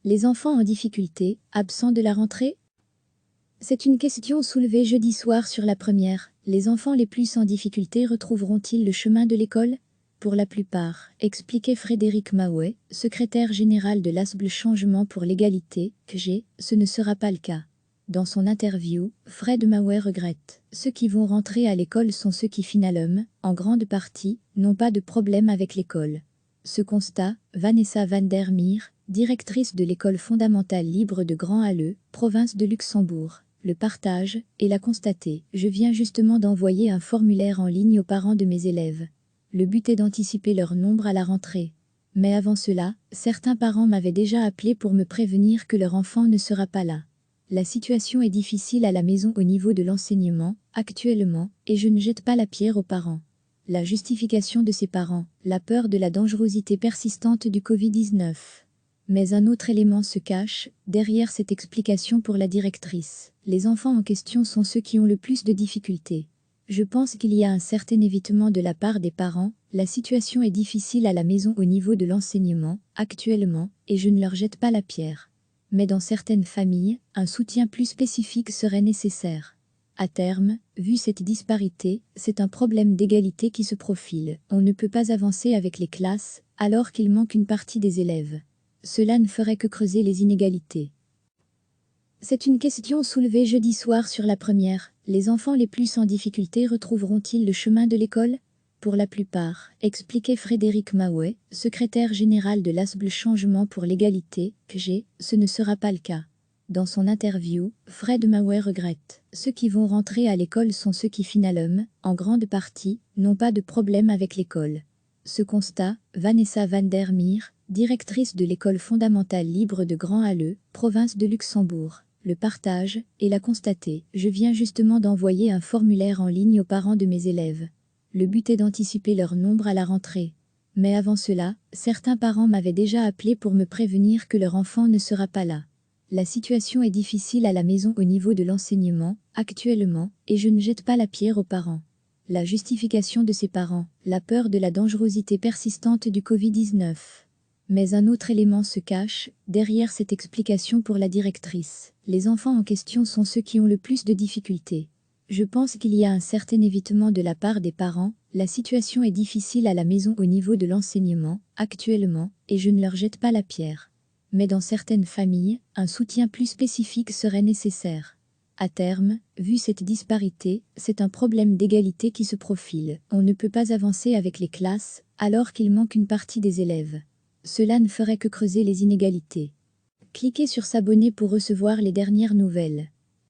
Les enfants en difficulté, absents de la rentrée? C'est une question soulevée jeudi soir sur La Première. Les enfants les plus en difficulté retrouveront-ils le chemin de l'école? Pour la plupart, expliquait Frédéric Maouet, secrétaire général de l'ASBL Changement pour l'égalité, que ce ne sera pas le cas. Dans son interview, Fred Maouet regrette. Ceux qui vont rentrer à l'école sont ceux qui finalement, en grande partie, n'ont pas de problème avec l'école. Ce constat, Vanessa van der Meer, directrice de l'école fondamentale libre de Grand Halleux, province de Luxembourg, le partage et l'a constaté. Je viens justement d'envoyer un formulaire en ligne aux parents de mes élèves. Le but est d'anticiper leur nombre à la rentrée. Mais avant cela, certains parents m'avaient déjà appelé pour me prévenir que leur enfant ne sera pas là. La situation est difficile à la maison au niveau de l'enseignement, actuellement, et je ne jette pas la pierre aux parents. La justification de ces parents, la peur de la dangerosité persistante du Covid-19. Mais un autre élément se cache derrière cette explication pour la directrice. Les enfants en question sont ceux qui ont le plus de difficultés. Je pense qu'il y a un certain évitement de la part des parents. La situation est difficile à la maison au niveau de l'enseignement, actuellement, et je ne leur jette pas la pierre. Mais dans certaines familles, un soutien plus spécifique serait nécessaire. À terme, vu cette disparité, c'est un problème d'égalité qui se profile. On ne peut pas avancer avec les classes, alors qu'il manque une partie des élèves. Cela ne ferait que creuser les inégalités. C'est une question soulevée jeudi soir sur La Première. Les enfants les plus en difficulté retrouveront-ils le chemin de l'école? Pour la plupart, expliquait Frédéric Maouet, secrétaire général de l'ASBL Changement pour l'égalité, que ce ne sera pas le cas. Dans son interview, Fred Maouet regrette. Ceux qui vont rentrer à l'école sont ceux qui finalement, en grande partie, n'ont pas de problème avec l'école. Ce constat, Vanessa van der Meer, directrice de l'école fondamentale libre de Grand Halleux, province de Luxembourg, le partage et l'a constaté. Je viens justement d'envoyer un formulaire en ligne aux parents de mes élèves. Le but est d'anticiper leur nombre à la rentrée. Mais avant cela, certains parents m'avaient déjà appelé pour me prévenir que leur enfant ne sera pas là. La situation est difficile à la maison au niveau de l'enseignement, actuellement, et je ne jette pas la pierre aux parents. La justification de ces parents, la peur de la dangerosité persistante du Covid-19. Mais un autre élément se cache derrière cette explication pour la directrice. Les enfants en question sont ceux qui ont le plus de difficultés. Je pense qu'il y a un certain évitement de la part des parents. La situation est difficile à la maison au niveau de l'enseignement, actuellement, et je ne leur jette pas la pierre. Mais dans certaines familles, un soutien plus spécifique serait nécessaire. À terme, vu cette disparité, c'est un problème d'égalité qui se profile. On ne peut pas avancer avec les classes, alors qu'il manque une partie des élèves. Cela ne ferait que creuser les inégalités. Cliquez sur s'abonner pour recevoir les dernières nouvelles.